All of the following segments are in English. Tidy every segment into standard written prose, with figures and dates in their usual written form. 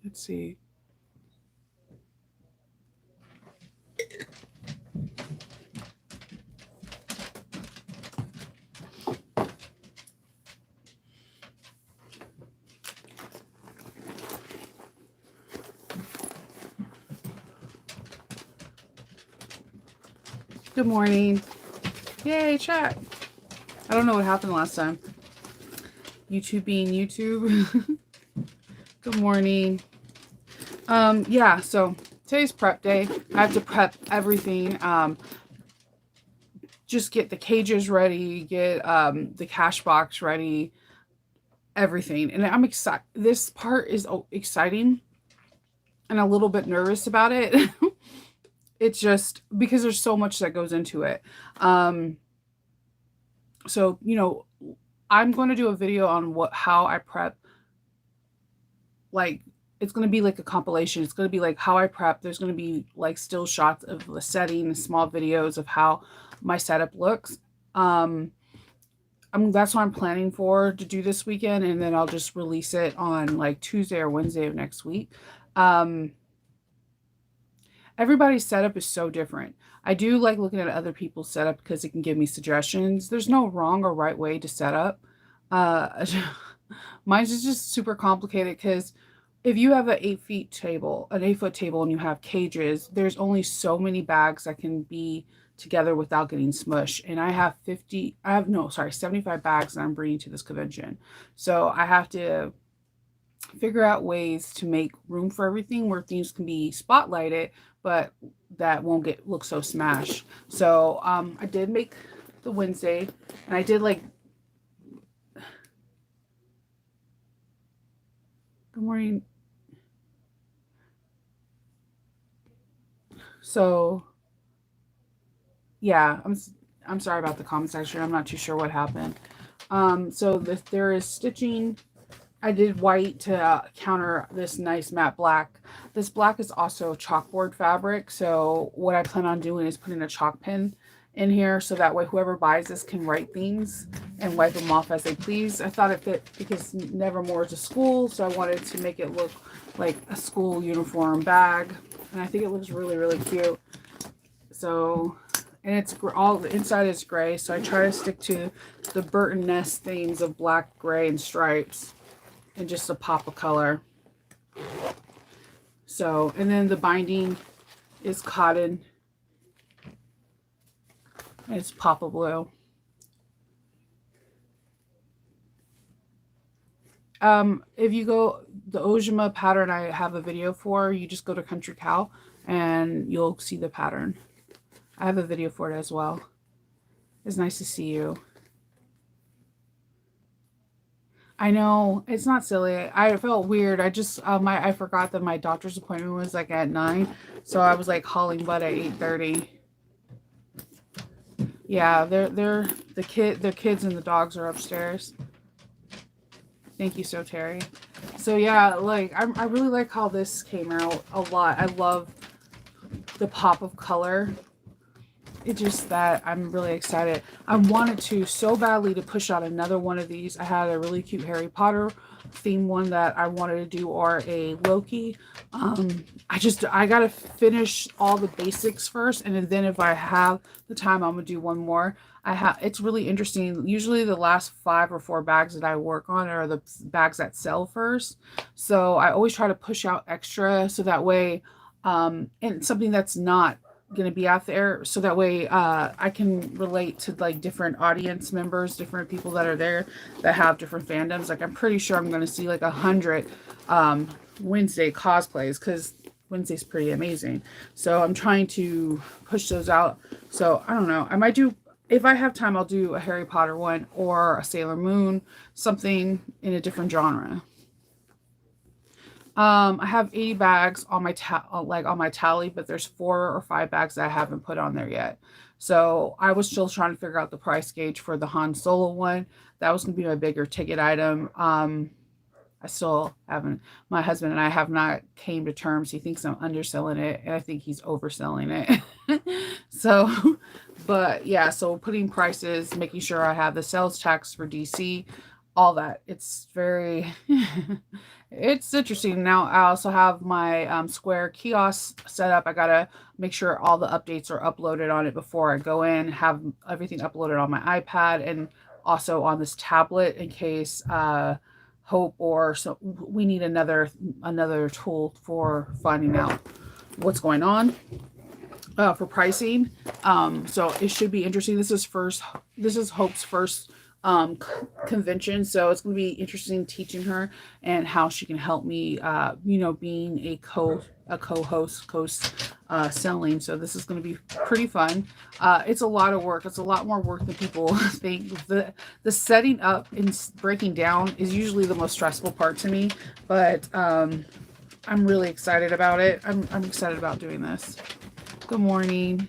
Let's see. Good morning. Yay, chat. I don't know what happened last time. YouTube being YouTube. Good morning. Yeah, so today's prep day. I have to prep everything. Just get the cages ready, get the cash box ready, everything. And I'm excited. This part is exciting and a little bit nervous about it. It's just because there's so much that goes into it. So, I'm going to do a video on how I prep. Like, it's going to be like a compilation. It's going to be like how I prep. There's going to be like still shots of the setting, small videos of how my setup looks. That's what I'm planning for to do this weekend, and then I'll just release it on like Tuesday or Wednesday of next week. Everybody's setup is so different. I do like looking at other people's setup because it can give me suggestions. There's no wrong or right way to set up. Uh, mine's is just super complicated because if you have an 8-foot table, and you have cages, there's only so many bags that can be together without getting smushed. And I have 75 bags that I'm bringing to this convention. So I have to figure out ways to make room for everything where things can be spotlighted, but that won't look so smashed. So I did make the Wednesday, and I did like. Good morning. So yeah, I'm sorry about the comment section. I'm not too sure what happened. So there is stitching. I did white to counter this nice matte black. This black is also chalkboard fabric. So what I plan on doing is putting a chalk pen in here so that way whoever buys this can write things and wipe them off as they please. I thought it fit because Nevermore is a school, so I wanted to make it look like a school uniform bag. And I think it looks really, really cute. So, and it's all the inside is gray, so I try to stick to the Burton Nest themes of black, gray, and stripes, and just a pop of color. So, and then the binding is cotton. It's Papa Blue. If you go, the Ojima pattern I have a video for, you just go to Country Cow and you'll see the pattern. I have a video for it as well. It's nice to see you. I know, it's not silly. I felt weird. I forgot that my doctor's appointment was like at 9, so I was like hauling butt at 8:30. Yeah, the kids and the dogs are upstairs. Thank you, so Terry. So yeah, like I really like how this came out a lot. I love the pop of color. It's just that I'm really excited. I wanted to so badly to push out another one of these. I had a really cute Harry Potter theme one that I wanted to do, or a Loki. I gotta finish all the basics first, and then if I have the time, I'm gonna do one more. It's really interesting. Usually the last 5 or 4 bags that I work on are the bags that sell first. So I always try to push out extra so that way, and something that's not going to be out there, so that way I can relate to like different audience members, different people that are there that have different fandoms. Like I'm pretty sure I'm going to see like 100 Wednesday cosplays because Wednesday's pretty amazing. So I'm trying to push those out. So I don't know. I might do, if I have time, I'll do a Harry Potter one or a Sailor Moon, something in a different genre. I have 80 bags on my on my tally, but there's 4 or 5 bags that I haven't put on there yet. So I was still trying to figure out the price gauge for the Han Solo one. That was going to be my bigger ticket item. I still haven't. My husband and I have not came to terms. He thinks I'm underselling it, and I think he's overselling it. So, but yeah. So putting prices, making sure I have the sales tax for DC, all that. It's very, it's interesting. Now I also have my Square kiosk set up. I gotta make sure all the updates are uploaded on it before I go in, have everything uploaded on my iPad and also on this tablet in case Hope or so we need another tool for finding out what's going on for pricing. So it should be interesting. This is Hope's first convention, so it's going to be interesting teaching her and how she can help me, being a co-host selling. So this is going to be pretty fun. It's a lot of work. It's a lot more work than people think. The setting up and breaking down is usually the most stressful part to me, but I'm really excited about it. I'm excited about doing this. Good morning.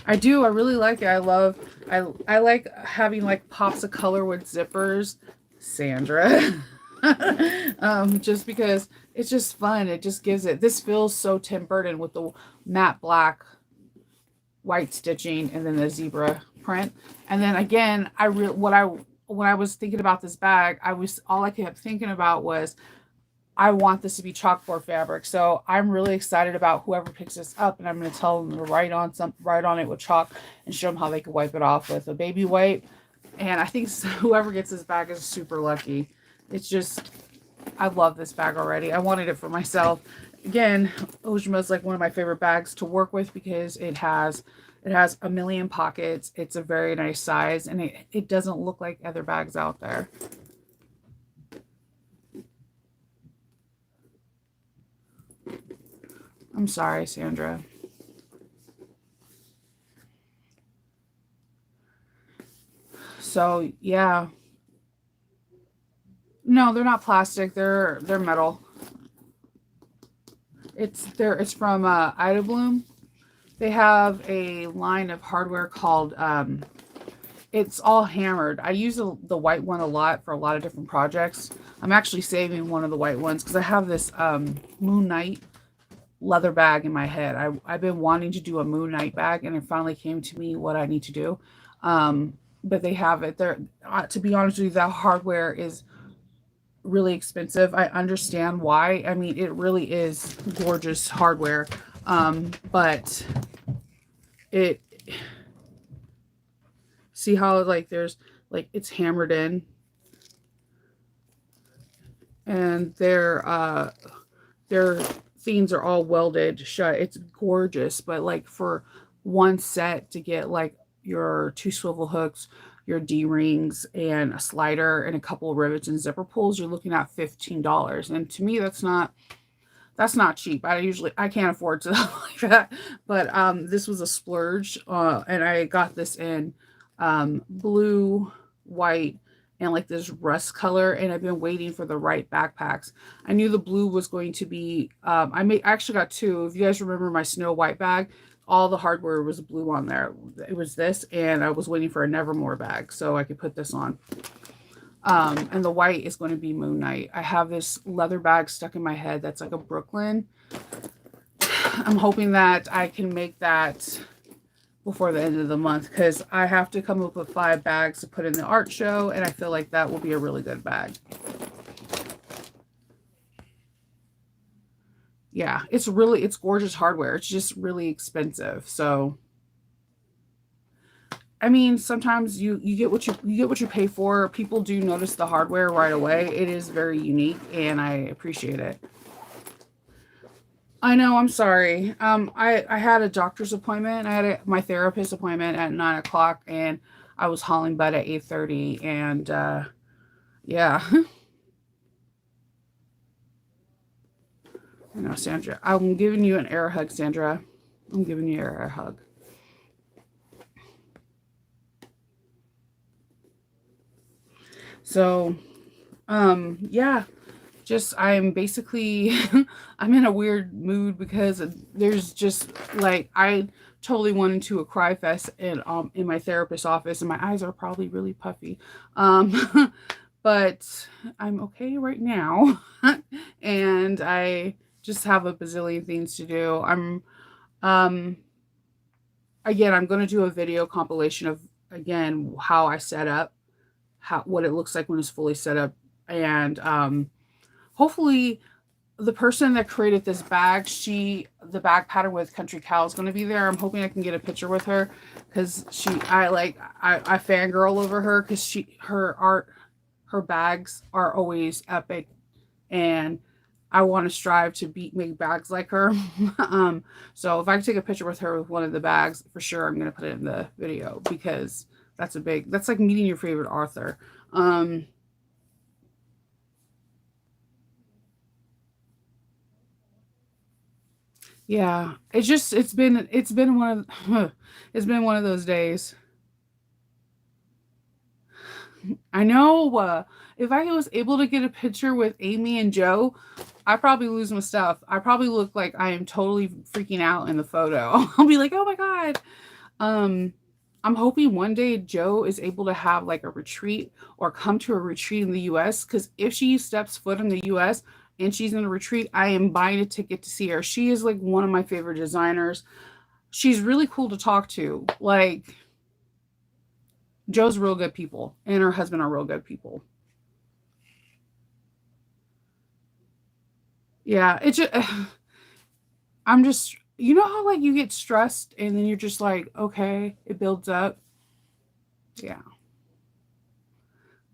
I do. I really like it. I like having like pops of color with zippers. Sandra. Just because it's just fun. It just gives it. This feels so Tim Burton with the matte black, white stitching, and then the zebra print. And then again, when I was thinking about this bag, all I kept thinking about was I want this to be chalkboard fabric. So I'm really excited about whoever picks this up, and I'm going to tell them to write on it with chalk and show them how they can wipe it off with a baby wipe. And I think whoever gets this bag is super lucky. It's just, I love this bag already. I wanted it for myself. Again, Ojima is like one of my favorite bags to work with because it has a million pockets. It's a very nice size, and it doesn't look like other bags out there. I'm sorry, Sandra. So yeah. No, they're not plastic. They're metal. It's from Ida Bloom. They have a line of hardware called it's all hammered. I use the white one a lot for a lot of different projects. I'm actually saving one of the white ones because I have this Moon Knight leather bag in my head. I've been wanting to do a Moon Knight bag, and it finally came to me what I need to do. But they have it there. To be honest with you, that hardware is really expensive. I understand why. I mean, it really is gorgeous hardware. But it see how like there's like it's hammered in, and their things are all welded shut. It's gorgeous, but like for one set to get like your two swivel hooks, your D-rings, and a slider and a couple of rivets and zipper pulls, you're looking at $15. And to me, that's not cheap. I can't afford to like that. But this was a splurge, and I got this in blue, white, and like this rust color, and I've been waiting for the right backpacks. I knew the blue was going to be I actually got two. If you guys remember my Snow White bag, all the hardware was blue on there. It was this, and I was waiting for a Nevermore bag so I could put this on. And the white is going to be Moon Knight. I have this leather bag stuck in my head that's like a Brooklyn. I'm hoping that I can make that before the end of the month because I have to come up with 5 bags to put in the art show, and I feel like that will be a really good bag. Yeah, it's gorgeous hardware. It's just really expensive. So I mean, sometimes you get what you pay for. People do notice the hardware right away. It is very unique, and I appreciate it. I know. I'm sorry. I had a doctor's appointment. I had my therapist appointment at 9 o'clock, and I was hauling butt at 8:30. And yeah, I know, Sandra. I'm giving you an air hug, Sandra. I'm giving you an air hug. So, yeah, just I'm basically I'm in a weird mood because there's just like I totally went into a cry fest in my therapist's office, and my eyes are probably really puffy. But I'm okay right now. And I just have a bazillion things to do. Um I'm going to do a video compilation of again how I set up, what it looks like when it's fully set up. And hopefully the person that created this bag, the bag pattern with Country Cow is going to be there. I'm hoping I can get a picture with her because I fangirl over her because her bags are always epic, and I want to strive to make bags like her. So if I can take a picture with her with one of the bags, for sure I'm going to put it in the video because that's like meeting your favorite author. Yeah, it's been one of it's been one of those days. I know. If I was able to get a picture with Amy and Joe, I probably lose my stuff. I probably look like I am totally freaking out in the photo. I'll be like, oh my god. Um, I'm hoping one day Joe is able to have like a retreat or come to a retreat in the US. Because if she steps foot in the US and she's in a retreat, I am buying a ticket to see her. She is like one of my favorite designers. She's really cool to talk to. Like, Joe's real good people, and her husband are real good people. Yeah, it's just, I'm just, you know how like you get stressed and then you're just like, okay, it builds up. Yeah.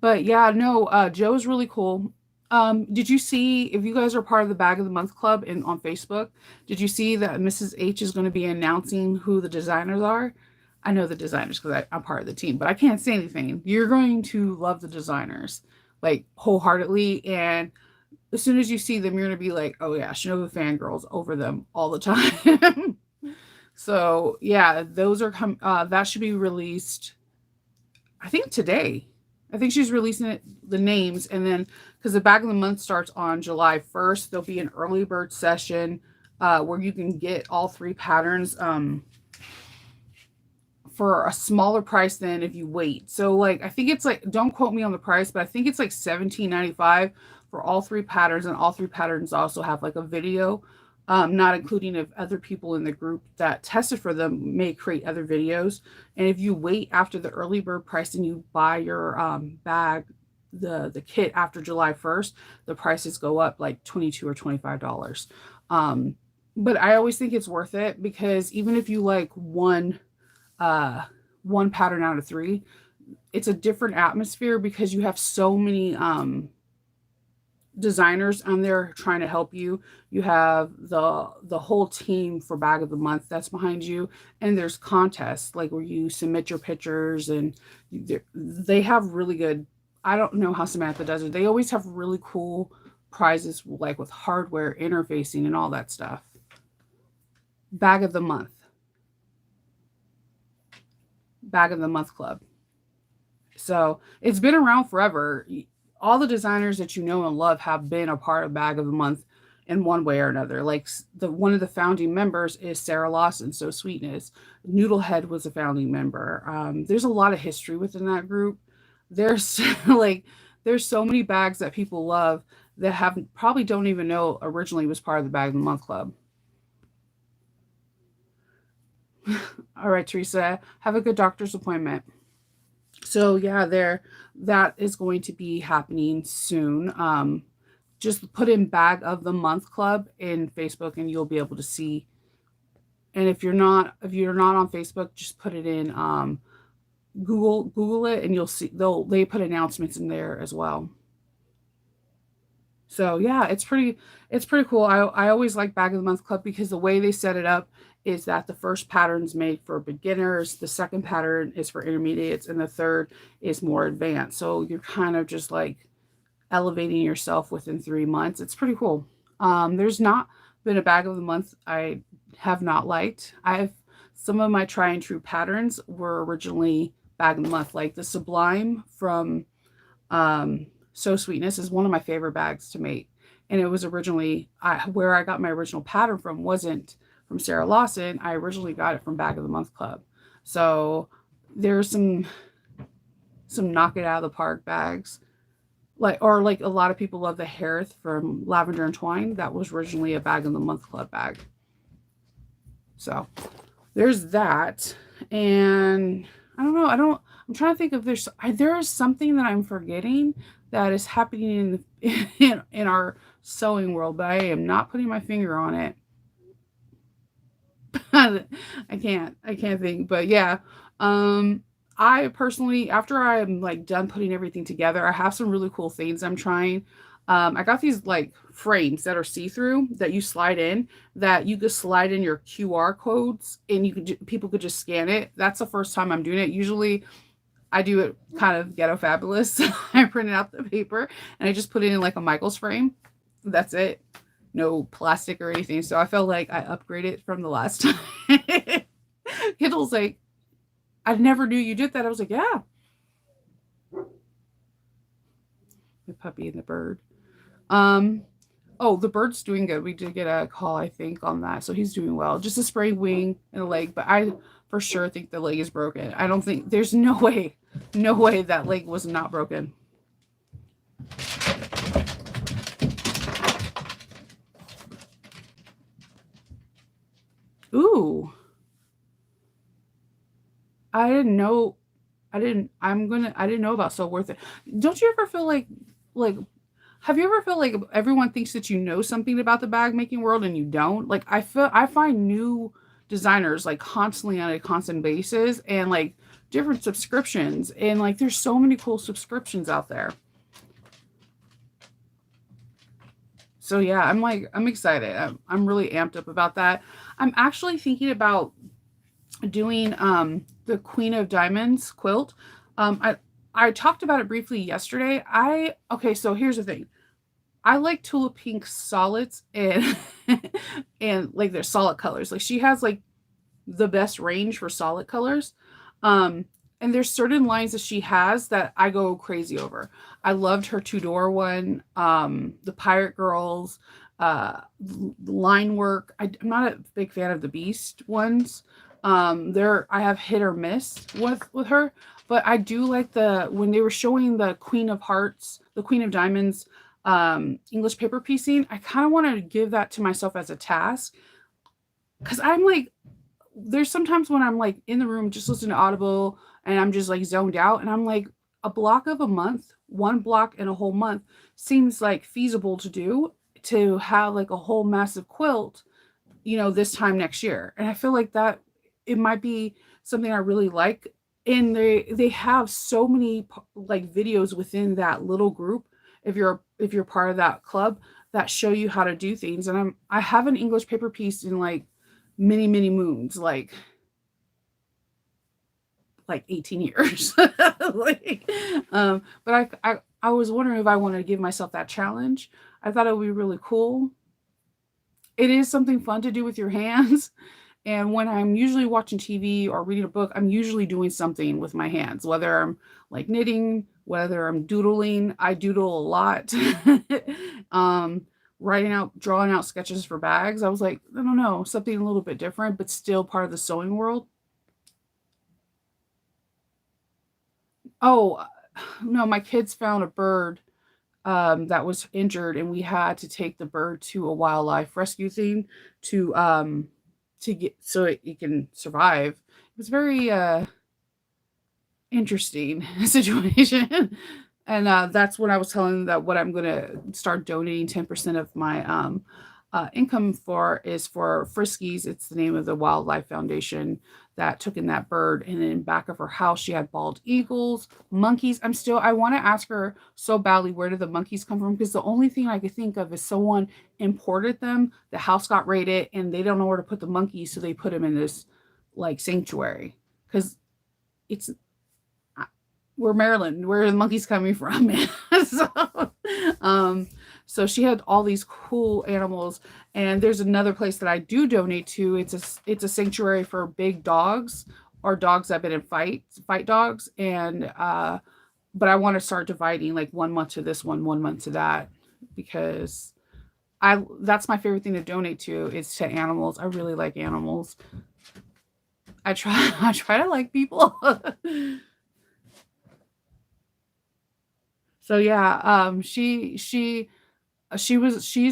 But yeah, no, Joe's really cool. Did you see if you guys are part of the Bag of the Month Club on Facebook? Did you see that Mrs. H is going to be announcing who the designers are? I know the designers because I'm part of the team, but I can't say anything. You're going to love the designers like wholeheartedly, and as soon as you see them, you're gonna be like, oh yeah, Shinobu fangirls over them all the time. So yeah, those are that should be released, I think today. I think she's releasing the names, and then because the Bag of the Month starts on July 1st, there'll be an early bird session where you can get all three patterns for a smaller price than if you wait. So like I think it's like, don't quote me on the price, but I think it's like 17.95 for all three patterns, and all three patterns also have like a video, not including if other people in the group that tested for them may create other videos. And if you wait after the early bird price and you buy your bag, the kit after July 1st, the prices go up like 22 or $25. Um, but I always think it's worth it because even if you like uh one pattern out of three, it's a different atmosphere because you have so many designers on there trying to help you. You have the whole team for Bag of the Month that's behind you, and there's contests like where you submit your pictures, and they have really good. I don't know how Samantha does it. They always have really cool prizes like with hardware interfacing and all that stuff. Bag of the Month, Bag of the Month Club. So it's been around forever. All the designers that you know and love have been a part of Bag of the Month in one way or another. Like the one of the founding members is Sarah Lawson, So Sweetness. Noodlehead was a founding member. There's a lot of history within that group. There's like there's so many bags that people love that have probably don't even know originally was part of the Bag of the Month Club. All right, Teresa, have a good doctor's appointment. So yeah, that is going to be happening soon. Just put in Bag of the Month Club in Facebook and you'll be able to see. And if you're not on Facebook, just put it in Google it and you'll see they put announcements in there as well. So yeah, it's pretty cool. I always like Bag of the Month Club because the way they set it up is that the first pattern's made for beginners, the second pattern is for intermediates, and the third is more advanced. So you're kind of just like elevating yourself within 3 months. It's pretty cool. There's not been a Bag of the Month I have not liked. I've Some of my try and true patterns were originally Bag of the Month, like the Sublime from So Sweetness is one of my favorite bags to make. And it was originally where I got my original pattern from wasn't from Sarah Lawson. I originally got it from Bag of the Month Club. So there's some knock it out of the park bags. Like a lot of people love the Harith from Lavender and Twine. That was originally a Bag of the Month Club bag. So there's that. And I don't know. I'm trying to think if there is something that I'm forgetting that is happening in our sewing world, but I am not putting my finger on it. I can't think, but yeah. Um, I personally, after I'm like done putting everything together, I have some really cool things I'm trying. I got these like frames that are see-through that you slide in, that you could slide in your QR codes and people could just scan it. That's the first time I'm doing it. Usually I do it kind of ghetto fabulous. I printed out the paper and I just put it in like a Michael's frame. That's it. No plastic or anything. So I felt like I upgraded from the last time. Kindle's like, I never knew you did that. I was like, yeah. The puppy and the bird. Um, oh, the bird's doing good. We did get a call, I think, on that. So he's doing well. Just a sprained wing and a leg, but I for sure think the leg is broken. I don't think there's no way that leg was not broken. Ooh, I didn't know. I didn't know about So Worth It. Don't you ever feel like, have you ever felt like everyone thinks that you know something about the bag making world and you don't? Like I find new designers like constantly on a constant basis and like different subscriptions and like there's so many cool subscriptions out there. So yeah, I'm excited. I'm really amped up about that. I'm actually thinking about doing the Queen of Diamonds quilt. I talked about it briefly yesterday. I Okay, so here's the thing. I like Tulip Pink solids and and like their solid colors. Like she has like the best range for solid colors. Um, and there's certain lines that she has that I go crazy over. I loved her Tudor one, the Pirate Girls, line work. I'm not a big fan of the Beast ones. There I have hit or miss with her, but I do like the when they were showing the Queen of Hearts, the Queen of Diamonds, English paper piecing. I kind of want to give that to myself as a task because I'm like there's sometimes when I'm like in the room just listening to Audible and I'm just like zoned out and I'm like a block of a month, one block in a whole month seems like feasible to do to have like a whole massive quilt, this time next year. And I feel like that it might be something I really like. And they have so many like videos within that little group if you're part of that club that show you how to do things. And I have an English paper piece in like many moons, like 18 years. like, but I was wondering if I wanted to give myself that challenge. I thought it would be really cool. It is something fun to do with your hands. And when I'm usually watching TV or reading a book, I'm usually doing something with my hands, whether I'm like knitting, whether I'm doodling. I doodle a lot. um, drawing out sketches for bags. I was like, I don't know, something a little bit different, but still part of the sewing world. Oh, no, my kids found a bird that was injured, and we had to take the bird to a wildlife rescue thing to get so it can survive. It was very interesting situation. And that's when I was telling them that what I'm gonna start donating 10% of my income for is for Friskies. It's the name of the wildlife foundation that took in that bird. And in back of her house, she had bald eagles, monkeys. I want to ask her so badly, where did the monkeys come from? Because the only thing I could think of is someone imported them. The house got raided, and they don't know where to put the monkeys, so they put them in this like sanctuary. Because it's we're Maryland. Where are the monkeys coming from? so, um, so she had all these cool animals, and there's another place that I do donate to. It's a sanctuary for big dogs or dogs that've been in fight dogs, and but I want to start dividing like 1 month to this one month to that because I that's my favorite thing to donate to is to animals. I really like animals. I try I try to like people. So yeah, she's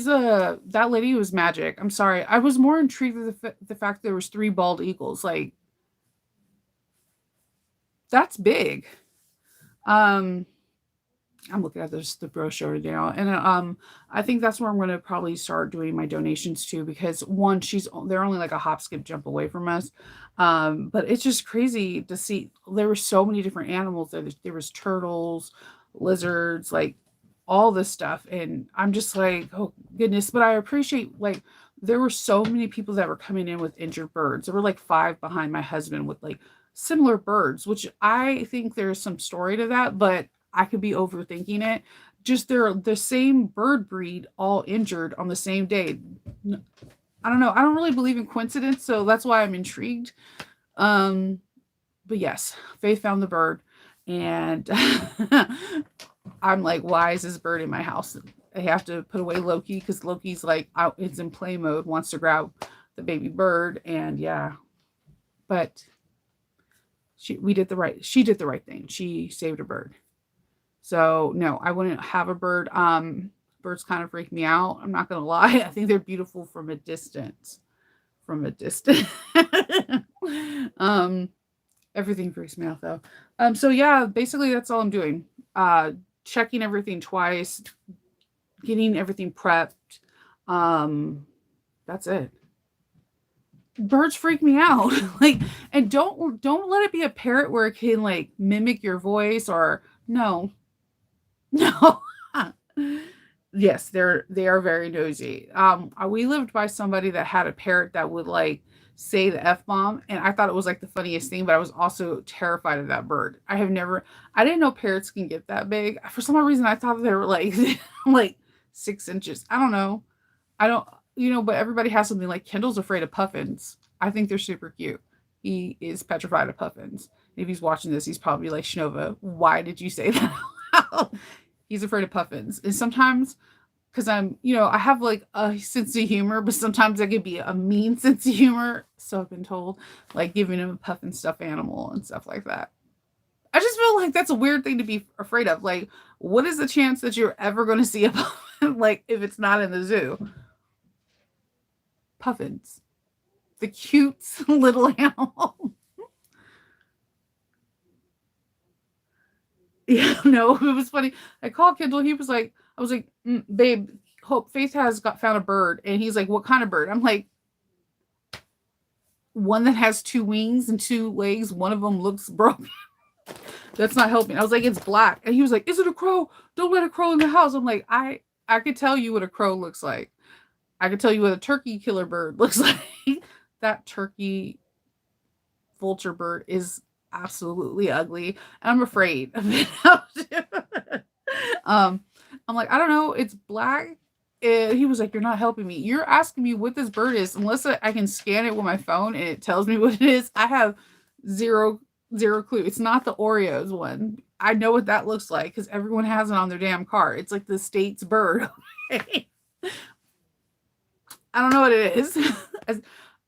a that lady was magic. I'm sorry. I was more intrigued with the fact there was three bald eagles. Like That's big. Um, I'm looking at this the brochure now, and I think that's where I'm going to probably start doing my donations to, because one, they're only like a hop, skip, jump away from us, but it's just crazy to see. There were so many different animals. There was turtles, lizards, like all this stuff, and I'm just like, oh goodness. But I appreciate, like, there were so many people that were coming in with injured birds. There were like five behind my husband with like similar birds, which I think there's some story to that, but I could be overthinking it. Just they're the same bird breed, all injured on the same day. I don't know. I don't really believe in coincidence, so that's why I'm intrigued. Um, but yes, Faith found the bird, and I'm like, why is this bird in my house? I have to put away Loki because Loki's like out, it's in play mode, wants to grab the baby bird, and yeah, but she did the right thing. She saved a bird. So no, I wouldn't have a bird. Birds kind of freak me out. I'm not gonna lie. I think they're beautiful from a distance. From a distance. um, Everything freaks me out though. So yeah, basically that's all I'm doing. Checking everything twice, getting everything prepped. Um, that's it. Birds freak me out. Like, and don't let it be a parrot where it can like mimic your voice or no. No. Yes, they are very nosy. We lived by somebody that had a parrot that would like say the F bomb, and I thought it was like the funniest thing, but I was also terrified of that bird. I didn't know parrots can get that big. For some odd reason, I thought they were like like 6 inches. I don't know. I don't, but everybody has something like Kendall's afraid of puffins. I think they're super cute. He is petrified of puffins. If he's watching this, he's probably like, Shnova, why did you say that? He's afraid of puffins. And sometimes, because I have like a sense of humor, but sometimes I could be a mean sense of humor. So I've been told, like giving him a puffin stuffed animal and stuff like that. I just feel like that's a weird thing to be afraid of. Like, what is the chance that you're ever going to see a puffin, like if it's not in the zoo? Puffins, the cute little animal. Yeah, no, it was funny. I called Kendall. He was like, I was like, babe, Hope Faith has got found a bird, and he's like, what kind of bird? I'm like, one that has two wings and two legs. One of them looks broken. That's not helping. I was like, it's black, and he was like, is it a crow? Don't let a crow in the house. I'm like, I could tell you what a crow looks like. I could tell you what a turkey killer bird looks like. That turkey vulture bird is absolutely ugly, and I'm afraid of it. um, I'm like, I don't know. It's black. He was like, you're not helping me. You're asking me what this bird is. Unless I can scan it with my phone and it tells me what it is, I have zero clue. It's not the Oreos one. I know what that looks like because everyone has it on their damn car. It's like the state's bird. I don't know what it is.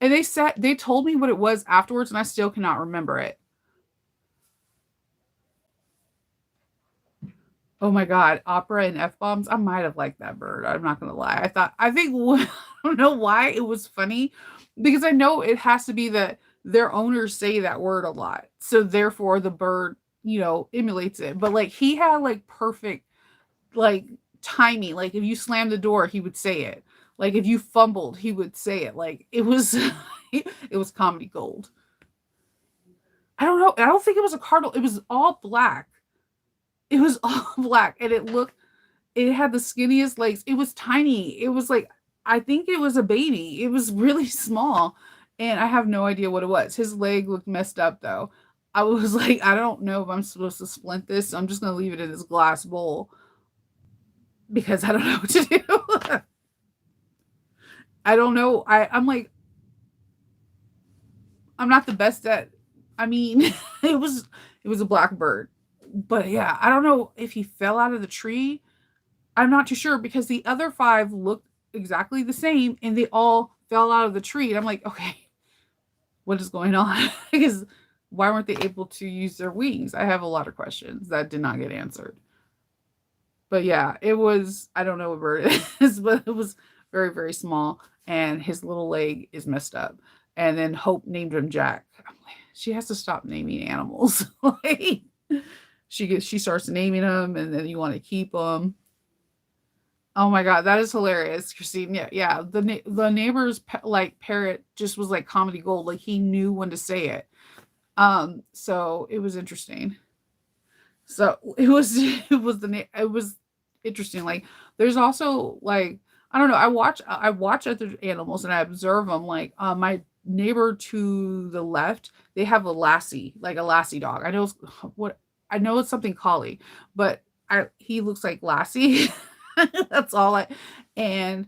And they told me what it was afterwards, and I still cannot remember it. Oh my god, opera and F bombs. I might have liked that bird. I'm not gonna lie. I think I don't know why it was funny, because I know it has to be that their owners say that word a lot, so therefore the bird, emulates it. But like he had like perfect like timing. Like if you slammed the door, he would say it. Like if you fumbled, he would say it. Like it was, it was comedy gold. I don't know. I don't think it was a cardinal. It was all black. It was all black, and it had the skinniest legs. It was tiny. It was like, I think it was a baby. It was really small, and I have no idea what it was. His leg looked messed up though. I was like, I don't know if I'm supposed to splint this, so I'm just gonna leave it in this glass bowl because I don't know what to do. I don't know. I'm like, I'm not the best at. I mean, it was a black bird, but yeah, I don't know if he fell out of the tree. I'm not too sure because the other five looked exactly the same, and they all fell out of the tree. And I'm like, okay, what is going on? Because why weren't they able to use their wings? I have a lot of questions that did not get answered. But yeah, it was. I don't know what bird it is, but it was very small, and his little leg is messed up. And then Hope named him Jack. she has to stop naming animals. Like she starts naming them, and then you want to keep them. Oh my god, that is hilarious, Christine. Yeah, yeah. The neighbor's like parrot just was like comedy gold. Like he knew when to say it. So it was interesting. So it was it was interesting. Like there's also like I don't know. I watch other animals and I observe them. Like my neighbor to the left, they have a lassie dog. What I know it's something collie, but I he looks like Lassie. That's all I and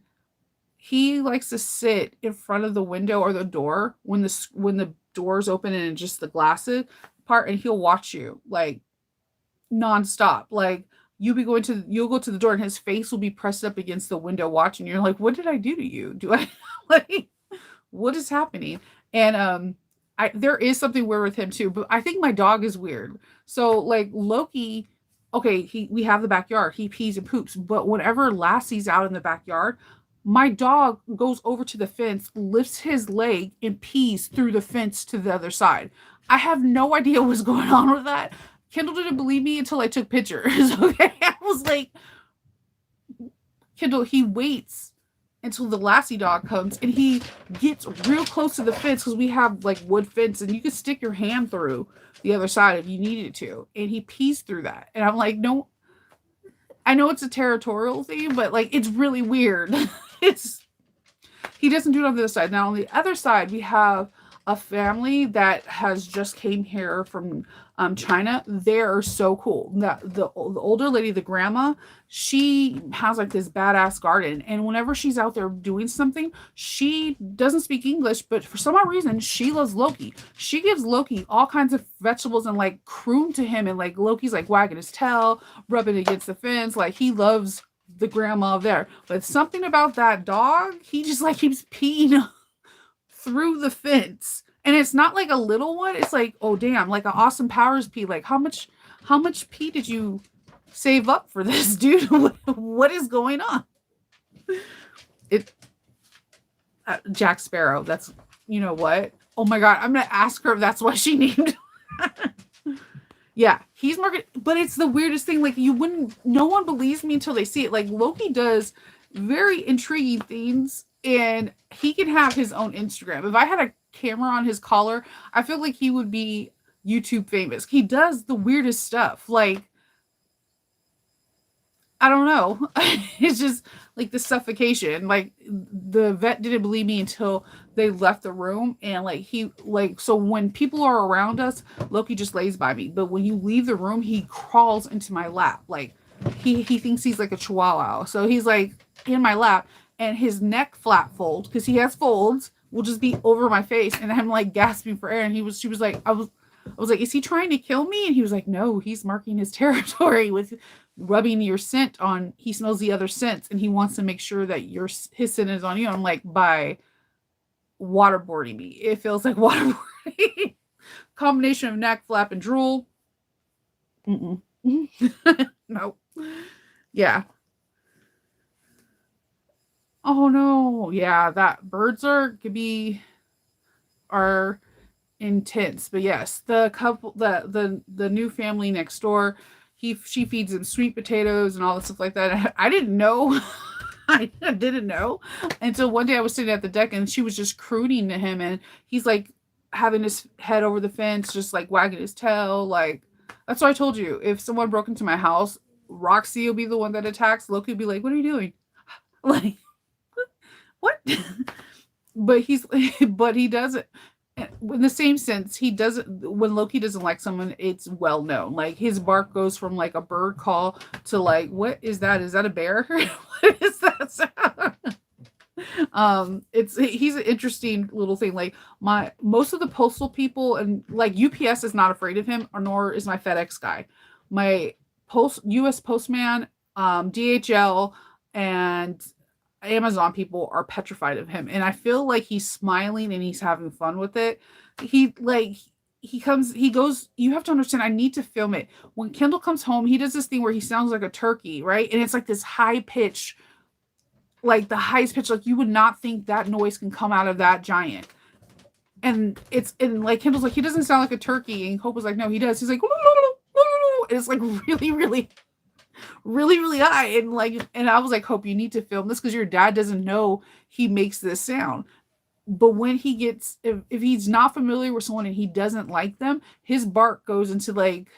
he likes to sit in front of the window or the door when the door's open and just the glasses part, and he'll watch you like nonstop. Like you'll go to the door and his face will be pressed up against the window watching. You're like, what did I do to you? Do I like what is happening? And I there is something weird with him too, but I think my dog is weird. So like Loki, okay, he we have the backyard. He pees and poops, but whenever Lassie's out in the backyard, my dog goes over to the fence, lifts his leg, and pees through the fence to the other side. I have no idea what's going on with that. Kendall didn't believe me until I took pictures. Okay. I was like, Kendall, he waits until the Lassie dog comes and he gets real close to the fence because we have like wood fence and you can stick your hand through the other side if you needed to. And he pees through that. And I'm like, no, I know it's a territorial thing, but like it's really weird. It's he doesn't do it on the other side. Now on the other side, we have a family that has just came here from China. They're so cool. The older lady, the grandma, she has like this badass garden, and whenever she's out there doing something, she doesn't speak English, but for some odd reason, she loves Loki. She gives Loki all kinds of vegetables and like croon to him, and like Loki's like wagging his tail, rubbing against the fence, like he loves the grandma there. But something about that dog, he just like keeps peeing through the fence. And it's not like a little one. It's like, oh damn, like an Austin Powers pee. Like how much pee did you save up for this, dude? What is going on? It Jack Sparrow. That's you know what? Oh my god, I'm gonna ask her if that's why she named. Yeah, he's market, but it's the weirdest thing. Like you wouldn't, no one believes me until they see it. Like Loki does very intriguing things, and he can have his own Instagram. If I had a camera on his collar, I feel like he would be YouTube famous. He does the weirdest stuff. Like I don't know. It's just like the suffocation. Like the vet didn't believe me until they left the room. And like he like so when people are around us, Loki just lays by me. But when you leave the room, he crawls into my lap. Like he thinks he's like a chihuahua. So he's like in my lap and his neck flap fold, because he has folds, will just be over my face. And I'm like gasping for air. And she was like, I was like, is he trying to kill me? And he was like, no, he's marking his territory with rubbing your scent on. He smells the other scents and he wants to make sure that his scent is on you. I'm like, by waterboarding me. It feels like waterboarding. Combination of neck flap and drool. Mm-mm. Nope. Yeah. Oh no. Yeah, that birds are intense. But yes, the couple the new family next door, she feeds him sweet potatoes and all this stuff like that. I didn't know. I didn't know until one day I was sitting at the deck and she was just crooning to him, and he's like having his head over the fence, just like wagging his tail. Like that's why I told you, if someone broke into my house, Roxy will be the one that attacks. Loki will be like, what are you doing? Like what? But he does it in the same sense. He doesn't, when Loki doesn't like someone, it's well known. Like his bark goes from like a bird call to like, what is that? Is that a bear? What is that sound? He's an interesting little thing. Like most of the postal people and like UPS is not afraid of him, or nor is my FedEx guy. My US postman, DHL, and Amazon people are petrified of him, and I feel like he's smiling and he's having fun with it. He goes, you have to understand, I need to film it. When Kendall comes home, he does this thing where he sounds like a turkey, right? And it's like this high pitch, like the highest pitch, like you would not think that noise can come out of that giant. And like Kendall's like, he doesn't sound like a turkey, and Hope was like, no, he does. He's like, it's like really, really, really, really high. And like, and I was like, Hope, you need to film this because your dad doesn't know he makes this sound. But when he gets, if he's not familiar with someone and he doesn't like them, his bark goes into like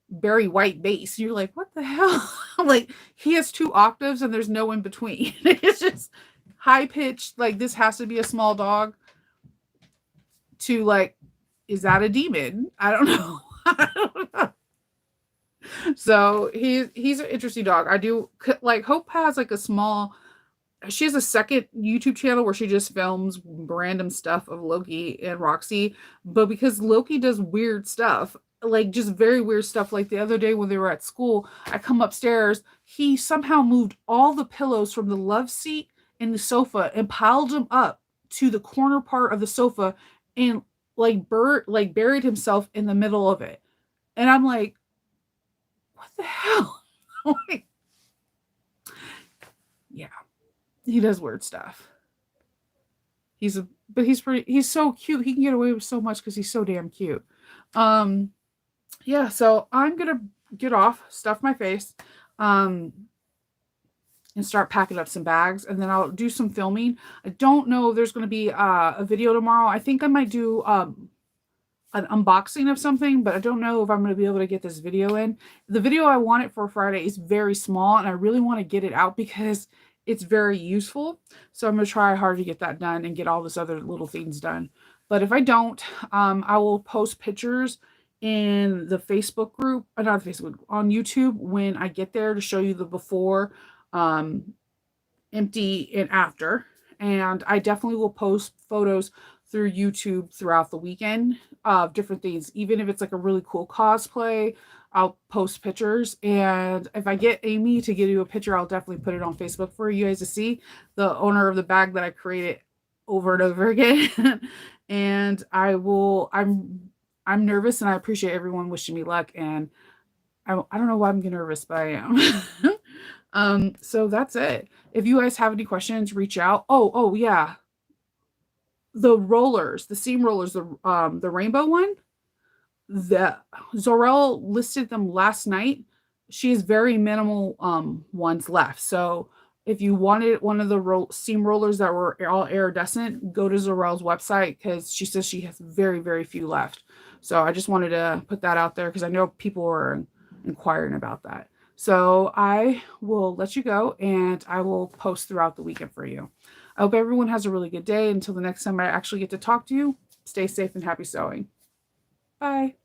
Barry White bass. You're like, what the hell? Like, he has 2 octaves and there's no in between. It's just high pitched. Like, this has to be a small dog. To like, is that a demon? I don't know. I don't know. So he's an interesting dog. I do like Hope has like a small. She has a second YouTube channel where she just films random stuff of Loki and Roxy, but because Loki does weird stuff, like just very weird stuff. Like the other day when they were at school, I come upstairs, he somehow moved all the pillows from the love seat and the sofa and piled them up to the corner part of the sofa and like buried himself in the middle of it. And I'm like, what the hell? Like, yeah, he does weird stuff. He's so cute. He can get away with so much because he's so damn cute. Um, yeah, so I'm gonna get off, stuff my face, and start packing up some bags, and then I'll do some filming. I don't know if there's gonna be a video tomorrow. I think I might do an unboxing of something, but I don't know if I'm going to be able to get this video in. The video I want it for Friday is very small, and I really want to get it out because it's very useful. So I'm going to try hard to get that done and get all this other little things done. But if I don't, I will post pictures in the Facebook group, not Facebook, on YouTube when I get there to show you the before, empty and after. And I definitely will post photos through YouTube throughout the weekend of different things. Even if it's like a really cool cosplay, I'll post pictures. And if I get Amy to give you a picture, I'll definitely put it on Facebook for you guys to see. The owner of the bag that I created over and over again. And I'm nervous, and I appreciate everyone wishing me luck. And I don't know why I'm getting nervous, but I am. So that's it. If you guys have any questions, reach out. Oh yeah. The rollers, the seam rollers, the rainbow one, the Zorel listed them last night. She has very minimal ones left. So if you wanted one of the seam rollers that were all iridescent, go to Zorel's website because she says she has very, very few left. So I just wanted to put that out there because I know people were inquiring about that. So I will let you go, and I will post throughout the weekend for you. I hope everyone has a really good day. Until the next time I actually get to talk to you, stay safe and happy sewing. Bye.